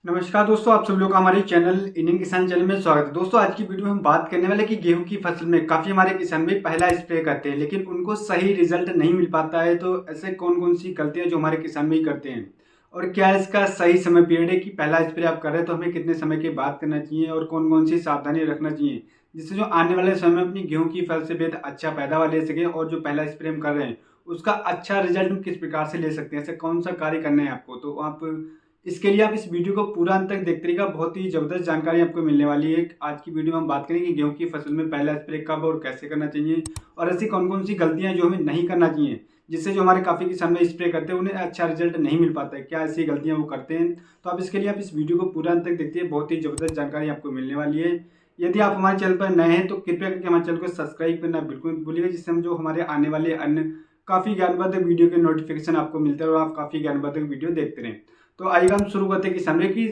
नमस्कार दोस्तों, आप सभी लोग का हमारे चैनल इंडियन किसान चैनल में स्वागत है। दोस्तों आज की वीडियो में हम बात करने वाले कि गेहूं की फसल में काफी हमारे किसान भी पहला स्प्रे करते हैं लेकिन उनको सही रिजल्ट नहीं मिल पाता है। तो ऐसे कौन कौन सी गलतियां जो हमारे किसान भी करते हैं और क्या इसका सही समय पीरियड है कि पहला स्प्रे आप कर रहे हैं तो हमें कितने समय के बाद करना चाहिए और कौन कौन सी सावधानी रखना चाहिए जिससे जो आने वाले समय में अपनी गेहूं की फसल से बेहद अच्छा पैदावार ले सके और जो पहला स्प्रे हम कर रहे हैं उसका अच्छा रिजल्ट हम किस प्रकार से ले सकते हैं, ऐसे कौन सा कार्य करना है आपको। तो आप इसके लिए आप इस वीडियो को पूरा अंत तक देखते रहिएगा, बहुत ही जबरदस्त जानकारी आपको मिलने वाली है। आज की वीडियो में हम बात करेंगे गेहूं की फसल में पहला स्प्रे कब और कैसे करना चाहिए और ऐसी कौन कौन सी गलतियां जो हमें नहीं करना चाहिए जिससे जो हमारे काफी किसान में स्प्रे करते हैं उन्हें अच्छा रिजल्ट नहीं मिल पाता है, क्या ऐसी गलतियां वो करते हैं। तो आप इसके लिए आप इस वीडियो को पूरा अंत तक देखते हैं, बहुत ही जबरदस्त जानकारी आपको मिलने वाली है। यदि आप हमारे चैनल पर नए हैं तो कृपया करके हमारे चैनल को सब्सक्राइब करना बिल्कुल मत भूलिएगा, जिससे हम जो हमारे आने वाले अन्य काफी ज्ञानवर्धक वीडियो के नोटिफिकेशन आपको मिलते हैं और आप काफी ज्ञानवर्धक वीडियो देखते रहें। तो आइए हम शुरू करते हैं कि समय की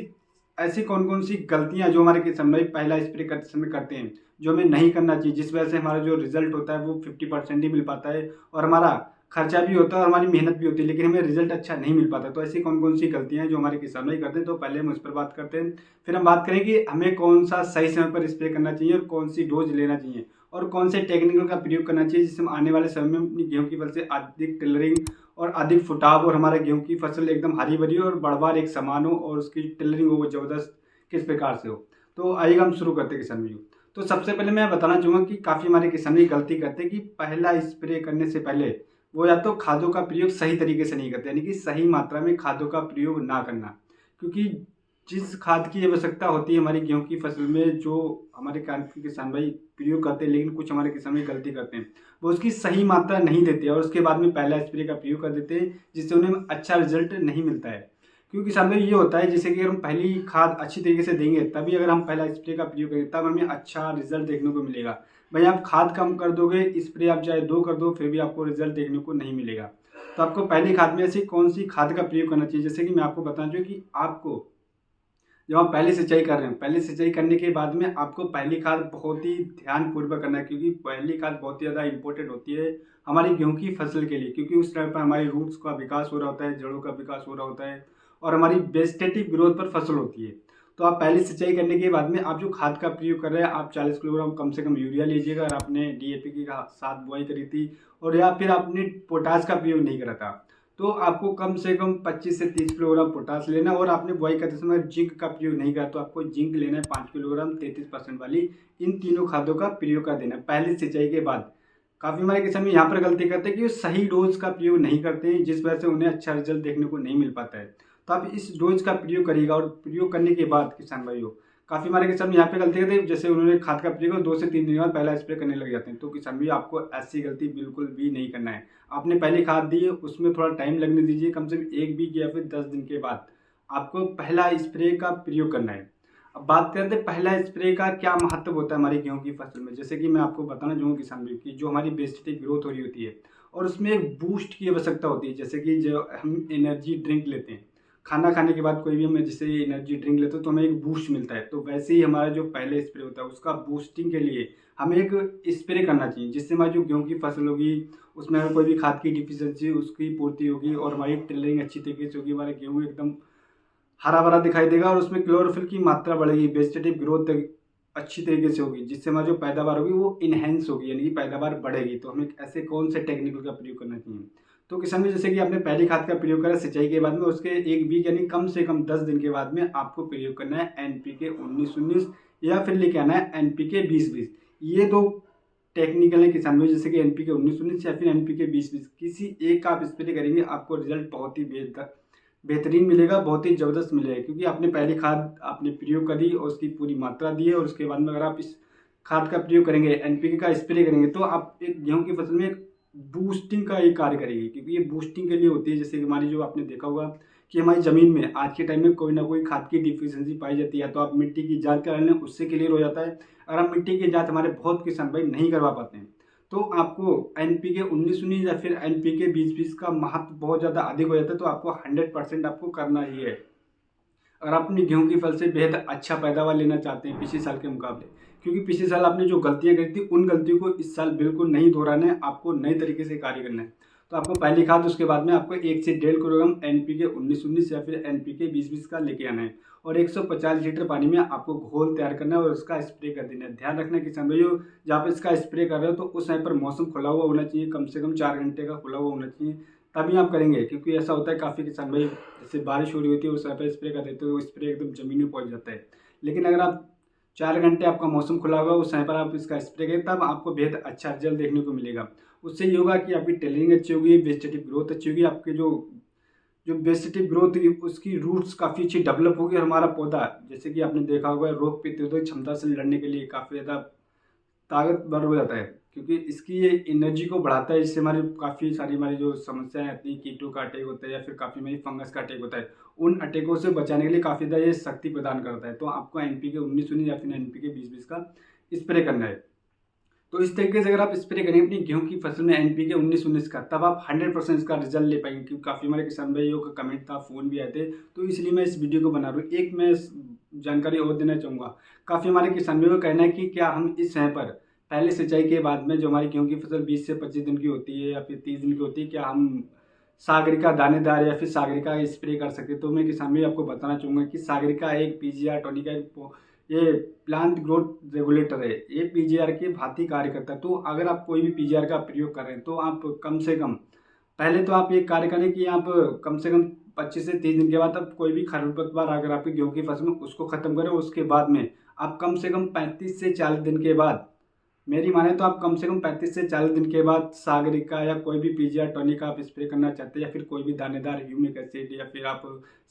ऐसी कौन कौन सी गलतियां जो हमारे किसान भाई पहला स्प्रे करते समय करते हैं जो हमें नहीं करना चाहिए, जिस वजह से हमारा जो रिजल्ट होता है वो 50% ही मिल पाता है और हमारा खर्चा भी होता है और हमारी मेहनत भी होती है लेकिन हमें रिजल्ट अच्छा नहीं मिल पाता। तो ऐसी कौन कौन सी गलतियां हैं जो हमारे किसान भाई करते हैं, तो पहले हम उस पर बात करते हैं। फिर हम बात करें कि हमें कौन सा सही समय पर स्प्रे करना चाहिए और कौन सी डोज लेना चाहिए और कौन से टेक्निकल का प्रयोग करना चाहिए जिससे हम आने वाले समय में अपनी गेहूं की फसल से अधिक टिलरिंग और अधिक फुटाव और हमारे गेहूं की फसल एकदम हरी भरी और बढ़वार एक समान हो और उसकी टिलरिंग हो वो जबरदस्त किस प्रकार से हो। तो आइए हम शुरू करते हैं किसान भाइयों। तो सबसे पहले मैं बताना चाहूँगा कि काफ़ी हमारे किसान भी गलती करते हैं कि पहला स्प्रे करने से पहले वो या तो खादों का प्रयोग सही तरीके से नहीं करते, यानी कि सही मात्रा में खादों का प्रयोग ना करना, क्योंकि जिस खाद की आवश्यकता होती है हमारी गेहूं की फसल में जो हमारे किसान भाई प्रयोग करते हैं लेकिन कुछ हमारे किसान भाई गलती करते हैं, वो उसकी सही मात्रा नहीं देते और उसके बाद में पहला स्प्रे का प्रयोग कर देते हैं जिससे उन्हें अच्छा रिजल्ट नहीं मिलता है। क्योंकि किसान भाई ये होता है जैसे कि अगर हम पहली खाद अच्छी तरीके से देंगे तभी अगर हम पहला स्प्रे का प्रयोग करेंगे तब हमें अच्छा रिजल्ट देखने को मिलेगा। भाई आप खाद कम कर दोगे, स्प्रे आप चाहे 2 कर दो, फिर भी आपको रिजल्ट देखने को नहीं मिलेगा। तो आपको पहली खाद में ऐसी कौन सी खाद का प्रयोग करना चाहिए, जैसे कि मैं आपको बताना चाहूँ कि आपको जब आप पहली सिंचाई कर रहे हैं, पहली सिंचाई करने के बाद में आपको पहली खाद बहुत ही ध्यानपूर्वक करना है, क्योंकि पहली खाद बहुत ही ज़्यादा इंपॉर्टेंट होती है हमारी गेहूं की फसल के लिए, क्योंकि उस टाइम पर हमारी रूट्स का विकास हो रहा होता है, जड़ों का विकास हो रहा होता है और हमारी वेजिटेटिव ग्रोथ पर फसल होती है। तो आप पहली सिंचाई करने के बाद में आप जो खाद का प्रयोग कर रहे हैं, आप 40 किलोग्राम कम से कम यूरिया लीजिएगा। अगर आपने डीएपी के साथ बुआई करी थी और या फिर आपने पोटास का प्रयोग नहीं करा था तो आपको कम से कम 25 से 30 किलोग्राम पोटास लेना है। और आपने बुआई करते समय जिंक का प्रयोग नहीं करा तो आपको जिंक लेना है 5 किलोग्राम 33% वाली। इन तीनों खादों का प्रयोग कर देना पहली सिंचाई के बाद। काफ़ी हमारे किसान यहाँ पर गलती करते हैं कि वो सही डोज का प्रयोग नहीं करते हैं जिस वजह से उन्हें अच्छा रिजल्ट देखने को नहीं मिल पाता है। तो आप इस डोज का प्रयोग करिएगा और प्रयोग करने के बाद किसान भाइयों काफ़ी हमारे किसान यहाँ पे गलती करते हैं, जैसे उन्होंने खाद का प्रयोग 2 से 3 दिन बाद पहला स्प्रे करने लग जाते हैं। तो किसान भाई आपको ऐसी गलती बिल्कुल भी नहीं करना है। आपने पहले खाद दी है उसमें थोड़ा टाइम लगने दीजिए, कम से कम 1 वीक या फिर 10 दिन के बाद आपको पहला स्प्रे का प्रयोग करना है। अब बात करते हैं पहला स्प्रे का क्या महत्व होता है हमारी गेहूं की फसल में। जैसे कि मैं आपको बताना चाहूँगा किसान भाई की जो हमारी वेजिटेटिव ग्रोथ हो रही होती है और उसमें एक बूस्ट की आवश्यकता होती है। जैसे कि जो हम एनर्जी ड्रिंक लेते हैं, खाना खाने के बाद कोई भी हमें जैसे एनर्जी ड्रिंक लेते हैं तो हमें एक बूस्ट मिलता है, तो वैसे ही हमारा जो पहले स्प्रे होता है उसका बूस्टिंग के लिए हमें एक स्प्रे करना चाहिए जिससे हमारी जो गेहूं की फसल होगी उसमें अगर कोई भी खाद की डिफिशियंसी उसकी पूर्ति होगी और हमारी टिलरिंग अच्छी तरीके से होगी, हमारा गेहूँ एकदम हरा भरा दिखाई देगा और उसमें क्लोरोफिल की मात्रा बढ़ेगी, वेजिटेटिव ग्रोथ अच्छी तरीके से होगी जिससे हमारी जो पैदावार होगी वो इनहेंस होगी, यानी कि पैदावार बढ़ेगी। तो हमें ऐसे कौन से टेक्निकल का प्रयोग करना चाहिए। तो किसान में जैसे कि आपने पहली खाद का प्रयोग करा सिंचाई के बाद में उसके 1 वीक यानी कम से कम 10 दिन के बाद में आपको प्रयोग करना है एनपीके 19-19 या फिर लेके आना है एनपीके 20-20। ये 2 टेक्निकल है किसान में, जैसे कि एनपीके 19-19 या फिर एनपीके 20-20, किसी एक का आप स्प्रे करेंगे आपको रिजल्ट बहुत ही बेहतरीन मिलेगा, बहुत ही ज़बरदस्त मिलेगा, क्योंकि आपने पहली खाद आपने प्रयोग करी और उसकी पूरी मात्रा दी है और उसके बाद में अगर आप इस खाद का प्रयोग करेंगे, एनपीके का स्प्रे करेंगे तो आप एक गेहूं की फसल में एक बूस्टिंग का ये कार्य करेगी, क्योंकि ये बूस्टिंग के लिए होती है। जैसे कि हमारी जो आपने देखा होगा कि हमारी ज़मीन में आज के टाइम में कोई ना कोई खाद की डिफिशियंसी पाई जाती है, तो आप मिट्टी की जाँच करा लें उससे क्लियर हो जाता है। अगर हम मिट्टी की जाँच हमारे बहुत किसान भाई नहीं करवा पाते हैं तो आपको एनपीके 19-19 या फिर एनपीके 20-20 का महत्व बहुत ज़्यादा अधिक हो जाता है, तो आपको 100% आपको करना ही है अगर आप अपनी गेहूं की फसल से बेहद अच्छा पैदावार लेना चाहते हैं पिछले साल के मुकाबले। क्योंकि पिछले साल आपने जो गलतियां करी थी उन गलतियों को इस साल बिल्कुल नहीं दोहराना है, आपको नए तरीके से कार्य करना है। तो आपको पहली खाद उसके बाद में आपको 1 से 1.5 किलोग्राम NPK 19-19 या फिर NPK 20-20 का लेके आना है और 150 लीटर पानी में आपको घोल तैयार करना है और उसका स्प्रे कर देना है। ध्यान रखना किसान भाइयों, जहाँ पे इसका स्प्रे कर रहे हो तो उस टाइम पर मौसम खुला हुआ होना चाहिए, कम से कम 4 घंटे का खुला हुआ होना चाहिए, तभी आप करेंगे। क्योंकि ऐसा होता है काफ़ी किसान भाई जैसे बारिश हो रही होती है उस टाइम पर स्प्रे कर देते हो तो स्प्रे एकदम ज़मीन में पहुँच जाता है। लेकिन अगर आप 4 घंटे आपका मौसम खुला होगा उस समय पर आप इसका स्प्रे करें तब आपको बेहद अच्छा रिजल्ट देखने को मिलेगा। उससे ये होगा कि आपकी टेलरिंग अच्छी होगी, वेजिटेटिव ग्रोथ अच्छी होगी, आपके जो जो वेजिटेटिव ग्रोथ उसकी रूट्स काफ़ी अच्छी डेवलप होगी और हमारा पौधा जैसे कि आपने देखा होगा रोग प्रतिरोधक क्षमता से लड़ने के लिए काफ़ी ज़्यादा ताकतवर हो जाता है। क्योंकि इसकी ये एनर्जी को बढ़ाता है, इससे हमारी काफ़ी सारी हमारी जो समस्याएं आती हैं, कीटों का अटैक होता है या फिर काफ़ी हमारी फंगस का अटैक होता है, उन अटैकों से बचाने के लिए काफ़ी ज़्यादा ये शक्ति प्रदान करता है। तो आपको NPK 19-19 या फिर NPK 20-20 का स्प्रे करना है। तो इस तरीके से अगर आप स्प्रे करेंगे अपनी गेहूं की फसल में NPK 19-19 का, तब आप 100% इसका रिजल्ट ले पाएंगे। क्योंकि काफ़ी हमारे किसान भाइयों का कमेंट था, फ़ोन भी आए थे, तो इसलिए मैं इस वीडियो को बना रहा हूँ। एक मैं जानकारी और देना चाहूँगा, काफ़ी हमारे किसान भाइयों का कहना है कि क्या हम इस समय पर पहले सिंचाई के बाद में जो हमारी गेहूं की फसल 20 से 25 दिन की होती है या फिर 30 दिन की होती है, क्या हम सागरिका दानेदार या फिर सागरिका स्प्रे कर सकते हैं? तो मैं किसान भाई आपको बताना चाहूँगा कि सागरिका एक PGR टॉनिक का ये प्लांट ग्रोथ रेगुलेटर है, ये PGR की भांति कार्य करता है। तो अगर आप कोई भी PGR का प्रयोग कर रहे हैं तो आप कम से कम पहले तो आप ये कार्य करें कि आप कम से कम 25 से 30 दिन के बाद आप कोई भी खरपतवार अगर आपकी गेहूं की फसल में उसको खत्म करें। उसके बाद में आप कम से कम 35 से 40 दिन के बाद, मेरी माने तो आप कम से कम 35 से 40 दिन के बाद सागरिका या कोई भी PGR टॉनिक आप स्प्रे करना चाहते हैं या फिर कोई भी दानेदार ह्यूमिक एसिड या फिर आप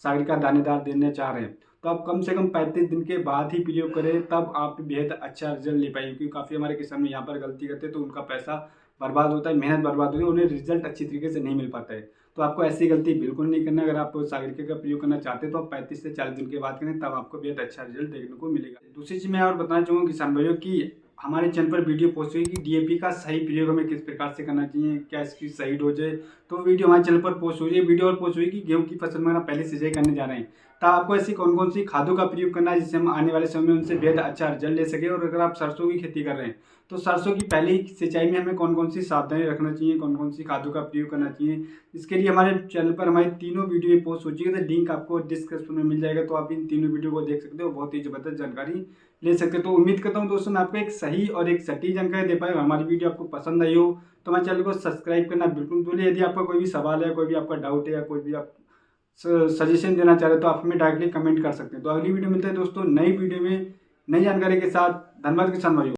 सागरिका दानेदार देना चाह रहे हैं, तो आप कम से कम 35 दिन के बाद ही प्रयोग करें, तब आप बेहद अच्छा रिजल्ट ले पाएंगे। क्योंकि काफ़ी हमारे किसान यहाँ पर गलती करते हैं तो उनका पैसा बर्बाद होता है, मेहनत बर्बाद होती है, उन्हें रिजल्ट अच्छी तरीके से नहीं मिल पाता है। तो आपको ऐसी गलती बिल्कुल नहीं करना। अगर आप सागरिका का प्रयोग करना चाहते हैं तो आप 35 से 40 दिन के बाद करें, तब आपको बेहद अच्छा रिजल्ट देखने को मिलेगा। दूसरी चीज़ मैं और बताना चाहूँगा किसान भाइयों की हमारे चैनल पर वीडियो पोस्ट हुई कि DAP का सही प्रयोग हमें किस प्रकार से करना चाहिए, क्या इसकी सही डोज है, तो वीडियो हमारे चैनल पर पोस्ट हुई है। वीडियो और पोस्ट हुई कि गेहूं की फसल में पहले सिंचाई करने जा रहे हैं, तो आपको ऐसी कौन कौन सी खादों का प्रयोग करना है जिससे हम आने वाले समय में उनसे बेहद अच्छा रिजल्ट ले सके। और अगर आप सरसों की खेती कर रहे हैं तो सरसों की पहली सिंचाई में हमें कौन कौन सी सावधानी रखना चाहिए, कौन कौन सी खादों का प्रयोग करना चाहिए, इसके लिए हमारे चैनल पर हमारी तीनों वीडियो पोस्ट हो चुकी है। तो लिंक आपको डिस्क्रिप्शन में मिल जाएगा, तो आप इन तीनों वीडियो को देख सकते हो, बहुत ही जबरदस्त जानकारी ले सकते हो। तो उम्मीद करता हूँ दोस्तों मैं आपको एक सही और एक सटीक जानकारी दे पाया। हमारी वीडियो आपको पसंद आई हो तो हमारे चैनल को सब्सक्राइब करना बिल्कुल भूलिए। यदि आपका कोई भी सवाल है, कोई भी आपका डाउट है या कोई भी आप सजेशन देना चाह रहे हो तो आप हमें डायरेक्टली कमेंट कर सकते हैं। तो अगली वीडियो मिलते हैं दोस्तों नई वीडियो में नई जानकारी के साथ। धन्यवाद किसान भाइयों।